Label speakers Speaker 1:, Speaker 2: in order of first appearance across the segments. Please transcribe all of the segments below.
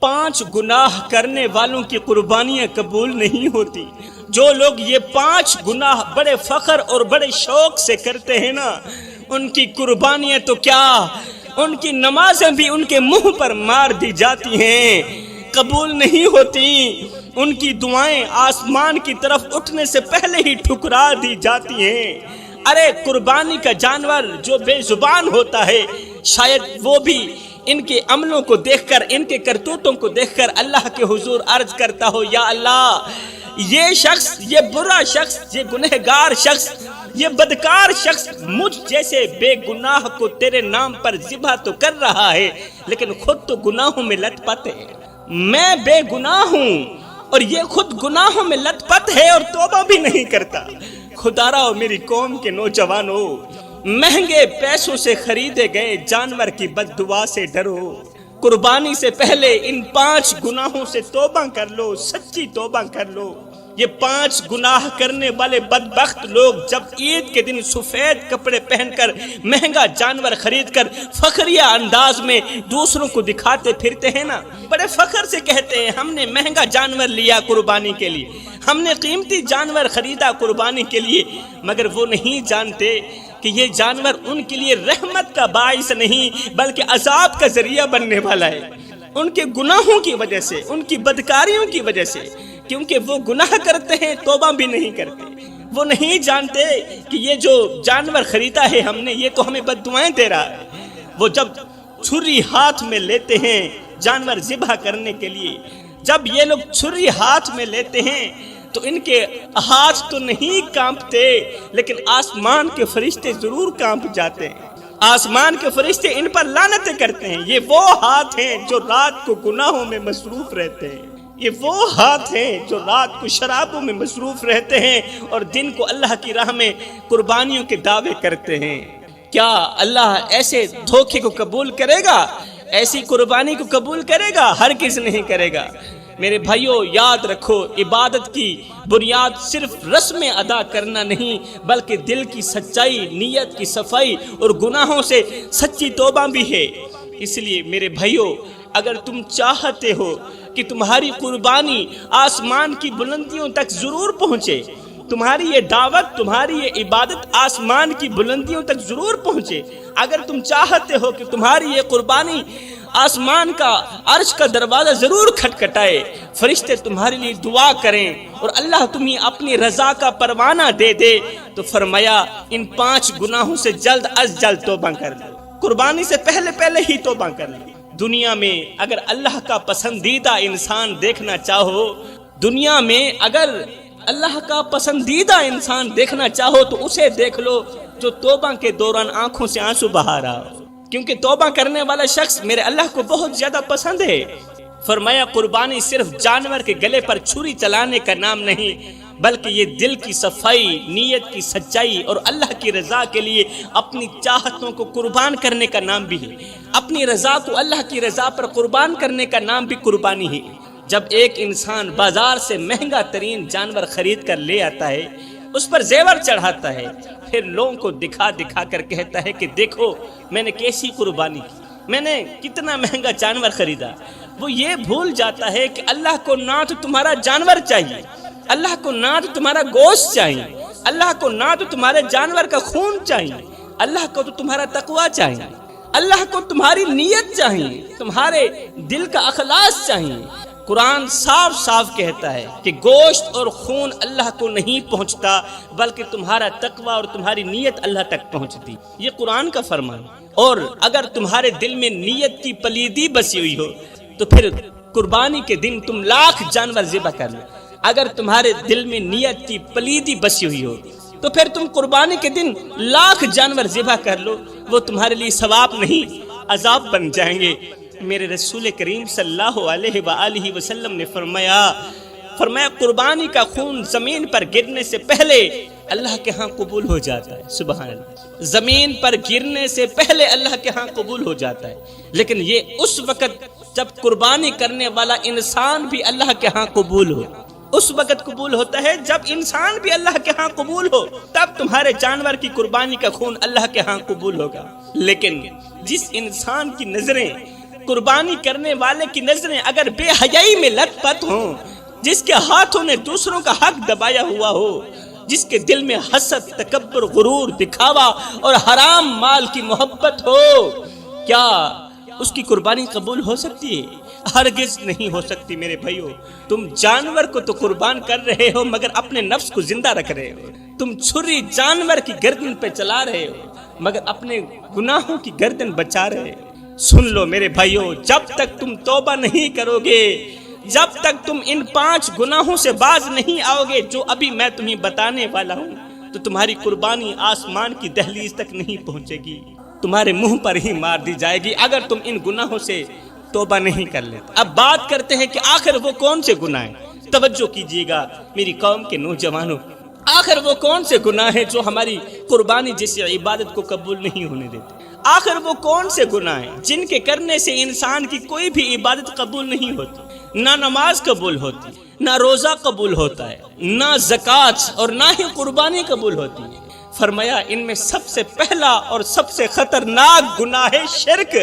Speaker 1: 5 گناہ کرنے والوں کی قربانیاں قبول نہیں ہوتی۔ جو لوگ یہ 5 گناہ بڑے فخر اور بڑے شوق سے کرتے ہیں نا، ان کی قربانیاں تو کیا، ان کی نمازیں بھی ان کے منہ پر مار دی جاتی ہیں، قبول نہیں ہوتی۔ ان کی دعائیں آسمان کی طرف اٹھنے سے پہلے ہی ٹھکرا دی جاتی ہیں۔ ارے قربانی کا جانور جو بے زبان ہوتا ہے، شاید وہ بھی ان کے عملوں کو دیکھ کر، ان کے کرتوتوں کو دیکھ کر اللہ کے حضور عرض کرتا ہو، یا اللہ، یہ شخص، یہ برا شخص، یہ گنہگار شخص، یہ بدکار شخص مجھ جیسے بے گناہ کو تیرے نام پر ذبح تو کر رہا ہے، لیکن خود تو گناہوں میں لت پت ہے۔ میں بے گناہ ہوں اور یہ خود گناہوں میں لت پت ہے اور توبہ بھی نہیں کرتا۔ خدا را میری قوم کے نوجوانوں، مہنگے پیسوں سے خریدے گئے جانور کی بد دعا سے ڈرو۔ قربانی سے پہلے ان 5 گناہوں سے توبہ کر لو، سچی توبہ کر لو۔ یہ 5 گناہ کرنے والے بدبخت لوگ جب عید کے دن سفید کپڑے پہن کر، مہنگا جانور خرید کر فخریہ انداز میں دوسروں کو دکھاتے پھرتے ہیں نا، بڑے فخر سے کہتے ہیں ہم نے مہنگا جانور لیا قربانی کے لیے، ہم نے قیمتی جانور خریدا قربانی کے لیے، مگر وہ نہیں جانتے کہ یہ جانور ان کے لیے رحمت کا باعث نہیں بلکہ عذاب کا ذریعہ بننے والا ہے، ان کے گناہوں کی وجہ سے، ان کی بدکاریوں کی وجہ سے، کیونکہ وہ گناہ کرتے ہیں، توبہ بھی نہیں کرتے۔ وہ نہیں جانتے کہ یہ جو جانور خریدا ہے ہم نے، یہ تو ہمیں بد دعائیں دے رہا ہے۔ وہ جب چھری ہاتھ میں لیتے ہیں جانور ذبح کرنے کے لیے، جب یہ لوگ چھری ہاتھ میں لیتے ہیں تو ان کے ہاتھ تو نہیں کانپتے، لیکن آسمان کے فرشتے ضرور کانپ جاتے ہیں۔ آسمان کے فرشتے ان پر لعنتیں کرتے ہیں۔ یہ وہ ہاتھ ہیں جو رات کو گناہوں میں مصروف رہتے ہیں، یہ وہ ہاتھ ہیں جو رات کو شرابوں میں مصروف رہتے ہیں اور دن کو اللہ کی راہ میں قربانیوں کے دعوے کرتے ہیں۔ کیا اللہ ایسے دھوکے کو قبول کرے گا؟ ایسی قربانی کو قبول کرے گا؟ ہرگز نہیں کرے گا۔ میرے بھائیوں، یاد رکھو، عبادت کی بنیاد صرف رسم ادا کرنا نہیں بلکہ دل کی سچائی، نیت کی صفائی اور گناہوں سے سچی توبہ بھی ہے۔ اس لیے میرے بھائیوں، اگر تم چاہتے ہو کہ تمہاری قربانی آسمان کی بلندیوں تک ضرور پہنچے، تمہاری یہ دعوت، تمہاری یہ عبادت آسمان کی بلندیوں تک ضرور پہنچے، اگر تم چاہتے ہو کہ تمہاری یہ قربانی آسمان کا، عرش کا دروازہ ضرور کھٹکھٹائے، فرشتے تمہارے لیے دعا کریں اور اللہ تمہیں اپنی رضا کا پروانہ دے دے، تو فرمایا ان 5 گناہوں سے جلد از جلد توبہ کر لو، قربانی سے پہلے ہی توبہ کر لو۔ دنیا میں اگر اللہ کا پسندیدہ انسان دیکھنا چاہو، دنیا میں اگر اللہ کا پسندیدہ انسان دیکھنا چاہو تو اسے دیکھ لو جو توبہ کے دوران آنکھوں سے آنسو بہا رہا ہو، کیونکہ توبہ کرنے والا شخص میرے اللہ کو بہت زیادہ پسند ہے۔ فرمایا قربانی صرف جانور کے گلے پر چھری چلانے کا نام نہیں بلکہ یہ دل کی صفائی، نیت کی سچائی اور اللہ کی رضا کے لیے اپنی چاہتوں کو قربان کرنے کا نام بھی ہے۔ اپنی رضا کو اللہ کی رضا پر قربان کرنے کا نام بھی قربانی ہے۔ جب ایک انسان بازار سے مہنگا ترین جانور خرید کر لے آتا ہے، اس پر زیور چڑھاتا ہے، پھر لوگوں کو دکھا کر کہتا ہے کہ دیکھو میں نے کیسی قربانی کی، میں نے کتنا مہنگا جانور خریدا، وہ یہ بھول جاتا ہے کہ اللہ کو نہ تو تمہارا جانور چاہیے، اللہ کو نہ تو تمہارا گوشت چاہیے، اللہ کو نہ تو تمہارے جانور کا خون چاہیے، اللہ کو تو تمہارا تقویٰ چاہیے، اللہ کو تمہاری نیت چاہیے، تمہارے دل کا اخلاص چاہیے۔ قرآن صاف صاف کہتا ہے کہ گوشت اور خون اللہ کو نہیں پہنچتا بلکہ تمہارا تقویٰ اور تمہاری نیت اللہ تک پہنچتی، یہ قرآن کا فرمان۔ اور اگر تمہارے دل میں نیت کی پلیدی بسی ہوئی ہو تو پھر قربانی کے دن تم 1,00,000 جانور ذبح کر لو۔ اگر تمہارے دل میں نیت کی پلیدی بسی ہوئی ہو تو پھر تم قربانی کے دن 1,00,000 جانور ذبح کر لو، وہ تمہارے لیے ثواب نہیں عذاب بن جائیں گے۔ میرے رسول کریم صلی اللہ علیہ وآلہ وسلم نے فرمایا قربانی کا خون زمین پر گرنے سے پہلے اللہ کے ہاں قبول ہو جاتا ہے۔ سبحان اللہ، زمین پر گرنے سے پہلے اللہ کے ہاں قبول ہو جاتا ہے، لیکن یہ اس وقت جب قربانی کرنے والا انسان بھی اللہ کے ہاں قبول ہو، اس وقت قبول ہوتا ہے جب انسان بھی اللہ کے ہاں قبول ہو، تب تمہارے جانور کی قربانی کا خون اللہ کے ہاں قبول ہوگا۔ لیکن جس انسان کی نظریں قربانی کرنے والے کی نظریں اگر بے حیائی میں لت پت ہوں، جس کے ہاتھوں نے دوسروں کا حق دبایا ہوا ہو، جس کے دل میں حسد، تکبر، غرور، دکھاوا اور حرام مال کی محبت ہو، کیا اس کی قربانی قبول ہو سکتی ہے؟ ہرگز نہیں ہو سکتی میرے بھائیو۔ تم جانور کو تو قربان کر رہے ہو مگر اپنے نفس کو زندہ رکھ رہے ہو۔ تم چھری جانور کی گردن پہ چلا رہے ہو مگر اپنے گناہوں کی گردن بچا رہے ہو۔ سن لو میرے بھائیو، جب تک تم توبہ نہیں کرو گے، جب تک تم ان 5 گناہوں سے باز نہیں آؤ گے جو ابھی میں تمہیں بتانے والا ہوں، تو تمہاری قربانی آسمان کی دہلیز تک نہیں پہنچے گی، تمہارے منہ پر ہی مار دی جائے گی اگر تم ان گناہوں سے توبہ نہیں کر لیتے۔ اب بات کرتے ہیں کہ آخر وہ کون سے گناہ ہیں۔ توجہ کیجئے گا میری قوم کے نوجوانوں، آخر وہ کون سے گناہ ہیں جو ہماری قربانی جیسی عبادت کو قبول نہیں ہونے دیتے؟ آخر وہ کون سے گناہ ہیں جن کے کرنے سے انسان کی کوئی بھی عبادت قبول نہیں ہوتی؟ نہ نماز قبول ہوتی، نہ روزہ قبول ہوتا ہے، نہ زکوٰۃ اور نہ ہی قربانی قبول ہوتی ہے۔ فرمایا ان میں سب سے پہلا اور سب سے خطرناک گناہ ہے شرک۔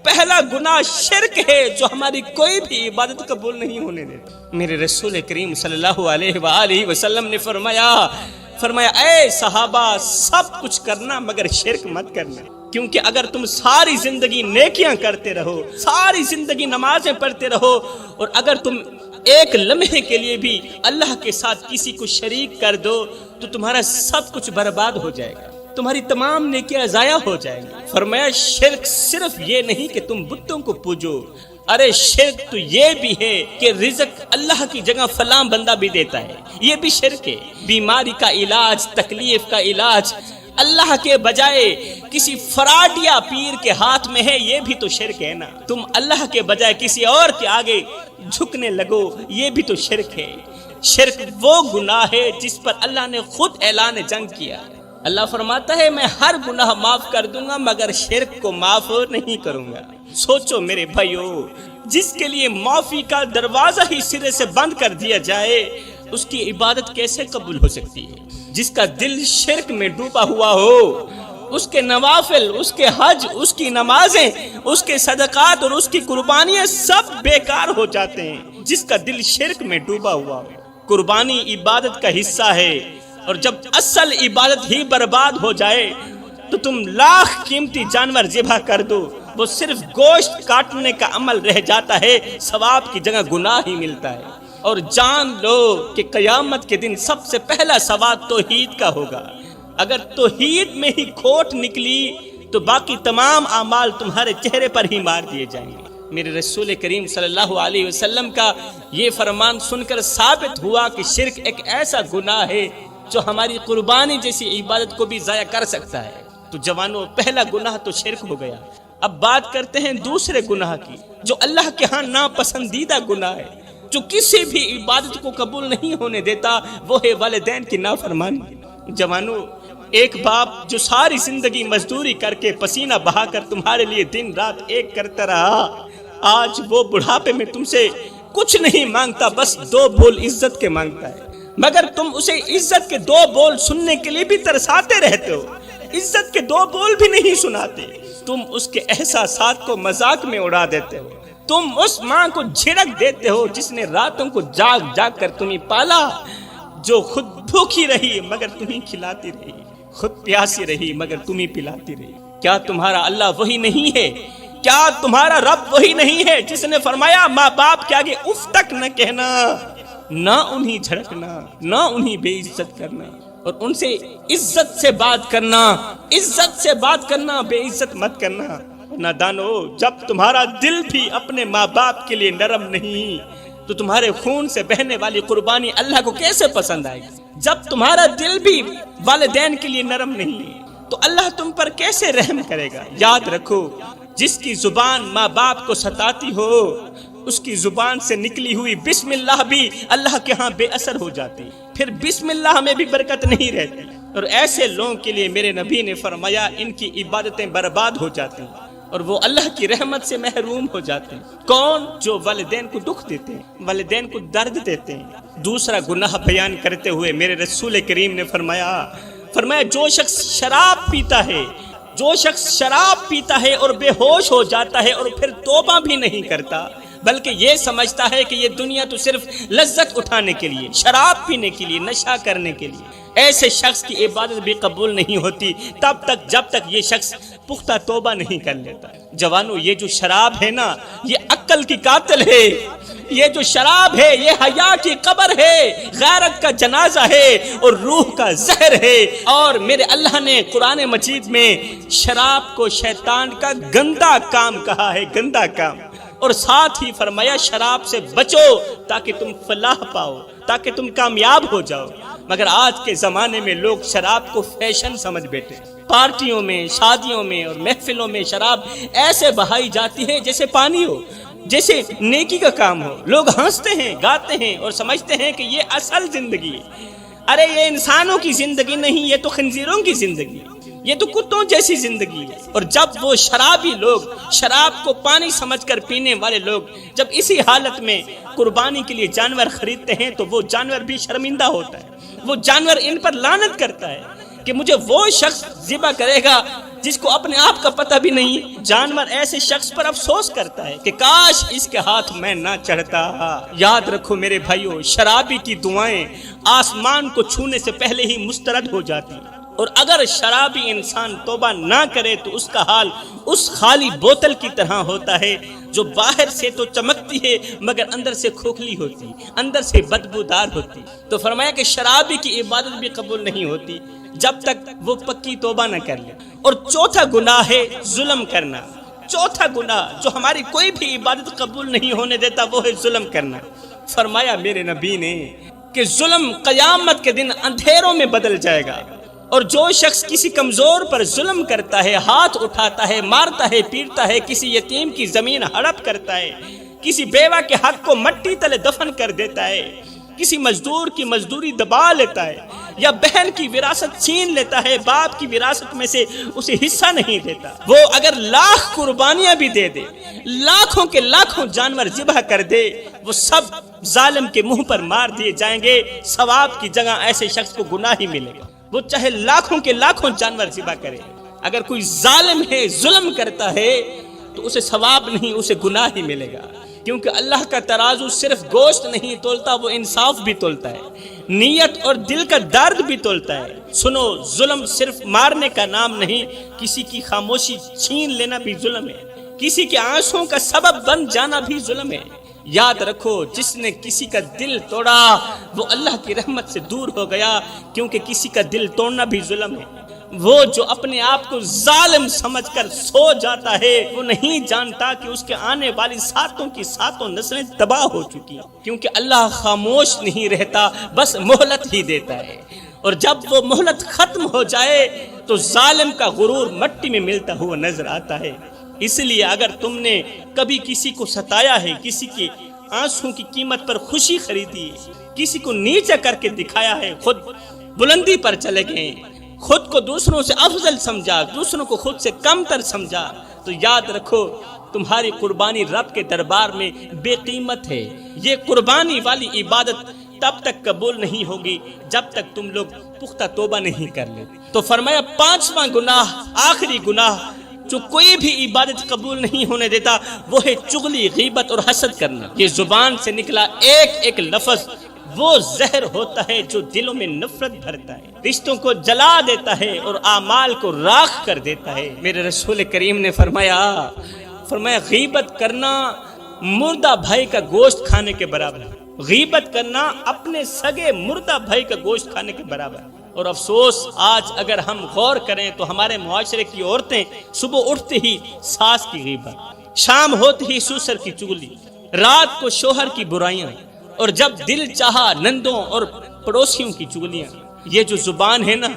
Speaker 1: پہلا گناہ شرک ہے جو ہماری کوئی بھی عبادت قبول نہیں ہونے دیتا۔ میرے رسول کریم صلی اللہ علیہ وآلہ وسلم نے فرمایا اے صحابہ، سب کچھ کرنا مگر شرک مت کرنا، کیونکہ اگر تم ساری زندگی نیکیاں کرتے رہو، ساری زندگی نمازیں پڑھتے رہو، اور اگر تم ایک لمحے کے لیے بھی اللہ کے ساتھ کسی کو شریک کر دو تو تمہارا سب کچھ برباد ہو جائے گا، تمہاری تمام نیکیاں ضائع ہو جائیں گی۔ فرمایا شرک صرف یہ نہیں کہ تم بتوں کو پوجو، ارے شرک تو یہ بھی ہے کہ رزق اللہ کی جگہ فلاں بندہ بھی دیتا ہے، یہ بھی شرک ہے۔ بیماری کا علاج، تکلیف کا علاج اللہ کے بجائے کسی فراڈ یا پیر کے ہاتھ میں ہے، یہ بھی تو شرک ہے نا۔ تم اللہ کے بجائے کسی اور کے آگے جھکنے لگو، یہ بھی تو شرک ہے۔ شرک وہ گناہ ہے جس پر اللہ نے خود اعلان جنگ کیا۔ اللہ فرماتا ہے میں ہر گناہ معاف کر دوں گا مگر شرک کو معاف نہیں کروں گا۔ سوچو میرے بھائیو، جس کے لیے معافی کا دروازہ ہی سرے سے بند کر دیا جائے، اس کی عبادت کیسے قبول ہو سکتی ہے؟ جس کا دل شرک میں ڈوبا ہوا ہو، اس کے نوافل، اس کے حج، اس کی نمازیں، اس کے صدقات اور اس کی قربانیاں سب بیکار ہو جاتے ہیں۔ جس کا دل شرک میں ڈوبا ہوا ہو، قربانی عبادت کا حصہ ہے، اور جب اصل عبادت ہی برباد ہو جائے تو تم لاکھ قیمتی جانور ذبح کر دو، وہ صرف گوشت کاٹنے کا عمل رہ جاتا ہے، ثواب کی جگہ گناہ ہی ملتا ہے۔ اور جان لو کہ قیامت کے دن سب سے پہلا سواد توحید کا ہوگا۔ اگر توحید میں ہی کھوٹ نکلی تو باقی تمام اعمال تمہارے چہرے پر ہی مار دیے جائیں گے۔ میرے رسول کریم صلی اللہ علیہ وسلم کا یہ فرمان سن کر ثابت ہوا کہ شرک ایک ایسا گناہ ہے جو ہماری قربانی جیسی عبادت کو بھی ضائع کر سکتا ہے۔ تو جوانوں، پہلا گناہ تو شرک ہو گیا۔ اب بات کرتے ہیں دوسرے گناہ کی جو اللہ کے ہاں ناپسندیدہ گناہ ہے، جو کسی بھی عبادت کو قبول نہیں ہونے دیتا، وہ ہے والدین کی نافرمانی۔ جوانوں، ایک باپ جو ساری زندگی مزدوری کر کے پسینہ بہا کر تمہارے لیے دن رات ایک کرتا رہا، آج وہ بڑھاپے میں تم سے کچھ نہیں مانگتا، بس 2 بول عزت کے مانگتا ہے، مگر تم اسے عزت کے 2 بول سننے کے لیے بھی ترساتے رہتے ہو، عزت کے 2 بول بھی نہیں سناتے۔ تم اس کے احساسات کو مذاق میں اڑا دیتے ہو، تم اس ماں کو جھڑک دیتے ہو جس نے راتوں کو جاگ جاگ کر تمہیں پالا، جو خود بھوکی رہی مگر تمہیں کھلاتی رہی، خود پیاسی رہی مگر تمہیں پلاتی رہی۔ کیا تمہارا اللہ وہی نہیں ہے؟ کیا تمہارا رب وہی نہیں ہے جس نے فرمایا ماں باپ کے آگے اف تک نہ کہنا، نہ انہیں جھڑکنا، نہ انہیں بے عزت کرنا، اور ان سے عزت سے بات کرنا، عزت سے بات کرنا، بے عزت مت کرنا۔ نادانو، جب تمہارا دل بھی اپنے ماں باپ کے لیے نرم نہیں تو تمہارے خون سے بہنے والی قربانی اللہ کو کیسے پسند آئے گی؟ جب تمہارا دل بھی والدین کے لیے نرم نہیں تو اللہ تم پر کیسے رحم کرے گا؟ یاد رکھو، جس کی زبان ماں باپ کو ستاتی ہو، اس کی زبان سے نکلی ہوئی بسم اللہ بھی اللہ کے ہاں بے اثر ہو جاتی، پھر بسم اللہ میں بھی برکت نہیں رہتی۔ اور ایسے لوگوں کے لیے میرے نبی نے فرمایا ان کی عبادتیں برباد ہو جاتی ہیں اور وہ اللہ کی رحمت سے محروم ہو جاتے ہیں۔ کون؟ جو والدین کو دکھ دیتے ہیں، والدین کو درد دیتے ہیں۔ دوسرا گناہ بیان کرتے ہوئے میرے رسول کریم نے فرمایا جو شخص شراب پیتا ہے جو شخص شراب پیتا ہے اور بے ہوش ہو جاتا ہے اور پھر توبہ بھی نہیں کرتا بلکہ یہ سمجھتا ہے کہ یہ دنیا تو صرف لذت اٹھانے کے لیے، شراب پینے کے لیے، نشہ کرنے کے لیے، ایسے شخص کی عبادت بھی قبول نہیں ہوتی تب تک جب تک یہ شخص پختہ توبہ نہیں کر لیتا۔ جوانو، یہ جو شراب ہے نا، یہ عقل کی قاتل ہے، یہ جو شراب ہے یہ حیا کی قبر ہے، غیرت کا جنازہ ہے اور روح کا زہر ہے۔ اور میرے اللہ نے قرآن مجید میں شراب کو شیطان کا گندا کام کہا ہے، گندا کام، اور ساتھ ہی فرمایا شراب سے بچو تاکہ تم فلاح پاؤ، تاکہ تم کامیاب ہو جاؤ۔ مگر آج کے زمانے میں لوگ شراب کو فیشن سمجھ بیٹھے، پارٹیوں میں، شادیوں میں اور محفلوں میں شراب ایسے بہائی جاتی ہے جیسے پانی ہو، جیسے نیکی کا کام ہو۔ لوگ ہنستے ہیں، گاتے ہیں اور سمجھتے ہیں کہ یہ اصل زندگی ہے۔ ارے یہ انسانوں کی زندگی نہیں، یہ تو خنزیروں کی زندگی ہے، یہ تو کتوں جیسی زندگی ہے۔ اور جب وہ شرابی لوگ، شراب کو پانی سمجھ کر پینے والے لوگ جب اسی حالت میں قربانی کے لیے جانور خریدتے ہیں تو وہ جانور بھی شرمندہ ہوتا ہے، وہ جانور ان پر لعنت کرتا ہے کہ مجھے وہ شخص ذبح کرے گا جس کو اپنے آپ کا پتہ بھی نہیں۔ جانور ایسے شخص پر افسوس کرتا ہے کہ کاش اس کے ہاتھ میں نہ چڑھتا۔ یاد رکھو میرے بھائیو، شرابی کی دعائیں آسمان کو چھونے سے پہلے ہی مسترد ہو جاتی ہیں، اور اگر شرابی انسان توبہ نہ کرے تو اس کا حال اس خالی بوتل کی طرح ہوتا ہے جو باہر سے تو چمکتی ہے مگر اندر سے کھوکھلی ہوتی، اندر سے بدبودار ہوتی۔ تو فرمایا کہ شرابی کی عبادت بھی قبول نہیں ہوتی جب تک وہ پکی توبہ نہ کر لے۔ اور چوتھا گناہ ہے ظلم کرنا۔ چوتھا گناہ جو ہماری کوئی بھی عبادت قبول نہیں ہونے دیتا وہ ہے ظلم کرنا۔ فرمایا میرے نبی نے کہ ظلم قیامت کے دن اندھیروں میں بدل جائے گا، اور جو شخص کسی کمزور پر ظلم کرتا ہے، ہاتھ اٹھاتا ہے، مارتا ہے، پیٹتا ہے، کسی یتیم کی زمین ہڑپ کرتا ہے، کسی بیوہ کے حق کو مٹی تلے دفن کر دیتا ہے، کسی مزدور کی مزدوری دبا لیتا ہے، یا بہن کی وراثت چھین لیتا ہے، باپ کی وراثت میں سے اسے حصہ نہیں دیتا، وہ اگر لاکھ قربانیاں بھی دے دے، لاکھوں کے لاکھوں جانور ذبح کر دے، وہ سب ظالم کے منہ پر مار دیے جائیں گے۔ ثواب کی جگہ ایسے شخص کو گناہ ہی ملے گا، وہ چاہے لاکھوں کے لاکھوں جانور ذبح کرے۔ اگر کوئی ظالم ہے، ظلم کرتا ہے تو اسے ثواب نہیں، اسے گناہ ہی ملے گا، کیونکہ اللہ کا ترازو صرف گوشت نہیں تولتا، وہ انصاف بھی تولتا ہے، نیت اور دل کا درد بھی تولتا ہے۔ سنو، ظلم صرف مارنے کا نام نہیں، کسی کی خاموشی چھین لینا بھی ظلم ہے، کسی کے آنسوں کا سبب بن جانا بھی ظلم ہے۔ یاد رکھو، جس نے کسی کا دل توڑا وہ اللہ کی رحمت سے دور ہو گیا، کیونکہ کسی کا دل توڑنا بھی ظلم ہے۔ وہ جو اپنے آپ کو ظالم سمجھ کر سو جاتا ہے وہ نہیں جانتا کہ اس کے آنے والی ساتوں کی ساتوں نسلیں تباہ ہو چکی ہیں، کیونکہ اللہ خاموش نہیں رہتا، بس مہلت ہی دیتا ہے، اور جب وہ مہلت ختم ہو جائے تو ظالم کا غرور مٹی میں ملتا ہوا نظر آتا ہے۔ اس لیے اگر تم نے کبھی کسی کو ستایا ہے، کسی کے آنسوں کی قیمت پر خوشی خریدی ہے، کسی کو نیچا کر کے دکھایا ہے، خود بلندی پر چلے گئے، خود کو دوسروں سے افضل سمجھا، دوسروں کو خود سے کم تر سمجھا، تو یاد رکھو تمہاری قربانی رب کے دربار میں بے قیمت ہے۔ یہ قربانی والی عبادت تب تک قبول نہیں ہوگی جب تک تم لوگ پختہ توبہ نہیں کر لے۔ تو فرمایا پانچواں گناہ، آخری گناہ جو کوئی بھی عبادت قبول نہیں ہونے دیتا وہ ہے چغلی، غیبت اور حسد کرنا۔ یہ زبان سے نکلا ایک ایک لفظ وہ زہر ہوتا ہے جو دلوں میں نفرت بھرتا ہے، رشتوں کو جلا دیتا ہے اور اعمال کو راکھ کر دیتا ہے۔ میرے رسول کریم نے فرمایا غیبت کرنا مردہ بھائی کا گوشت کھانے کے برابر ہے، غیبت کرنا اپنے سگے مردہ بھائی کا گوشت کھانے کے برابر ہے۔ اور افسوس، آج اگر ہم غور کریں تو ہمارے معاشرے کی عورتیں صبح اٹھتے ہی ساس کی غیبت، شام ہوتے ہی سسر کی چغلی، رات کو شوہر کی برائیاں، اور جب دل چاہا نندوں اور پڑوسیوں کی چغلیاں۔ یہ جو زبان ہے نا،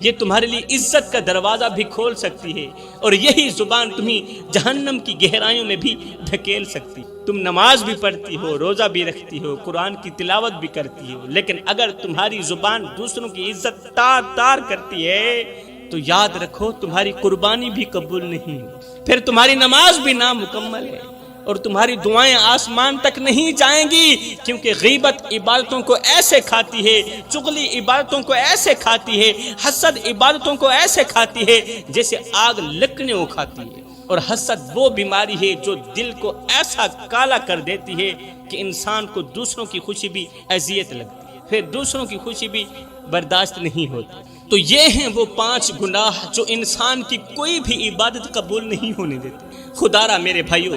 Speaker 1: یہ تمہارے لیے عزت کا دروازہ بھی کھول سکتی ہے، اور یہی زبان تمہیں جہنم کی گہرائیوں میں بھی دھکیل سکتی۔ تم نماز بھی پڑھتی ہو، روزہ بھی رکھتی ہو، قرآن کی تلاوت بھی کرتی ہو، لیکن اگر تمہاری زبان دوسروں کی عزت تار تار کرتی ہے تو یاد رکھو تمہاری قربانی بھی قبول نہیں، پھر تمہاری نماز بھی نامکمل ہے۔ اور تمہاری دعائیں آسمان تک نہیں جائیں گی، کیونکہ غیبت عبادتوں کو ایسے کھاتی ہے، چغلی عبادتوں کو ایسے کھاتی ہے، حسد عبادتوں کو ایسے کھاتی ہے جیسے آگ لکڑیں کو کھاتی ہے۔ اور حسد وہ بیماری ہے جو دل کو ایسا کالا کر دیتی ہے کہ انسان کو دوسروں کی خوشی بھی اذیت لگتی ہے، پھر دوسروں کی خوشی بھی برداشت نہیں ہوتی۔ تو یہ ہیں وہ 5 گناہ جو انسان کی کوئی بھی عبادت قبول نہیں ہونے دیتے۔ خدا را میرے بھائیو،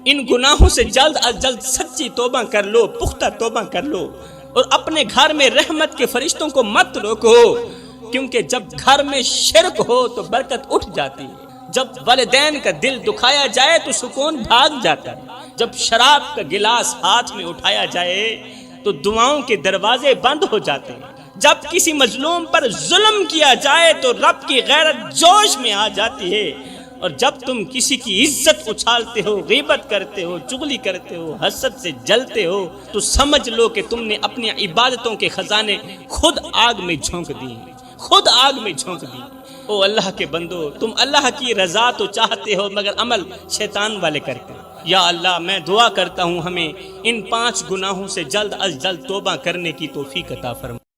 Speaker 1: ان گناہوں سے جلد از جلد سچی توبہ کر لو، پختہ توبہ کر لو، اور اپنے گھر میں رحمت کے فرشتوں کو مت روکو، کیونکہ جب گھر میں شرک ہو تو برکت اٹھ جاتی ہے، جب والدین کا دل دکھایا جائے تو سکون بھاگ جاتا ہے، جب شراب کا گلاس ہاتھ میں اٹھایا جائے تو دعاؤں کے دروازے بند ہو جاتے ہیں، جب کسی مظلوم پر ظلم کیا جائے تو رب کی غیرت جوش میں آ جاتی ہے، اور جب تم کسی کی عزت اچھالتے ہو، غیبت کرتے ہو، چغلی کرتے ہو، حسد سے جلتے ہو، تو سمجھ لو کہ تم نے اپنی عبادتوں کے خزانے خود آگ میں جھونک دیے، خود آگ میں جھونک دیے۔ او اللہ کے بندو، تم اللہ کی رضا تو چاہتے ہو مگر عمل شیطان والے کرتے ہو۔ یا اللہ، میں دعا کرتا ہوں ہمیں ان 5 گناہوں سے جلد از جلد توبہ کرنے کی توفیق عطا فرما۔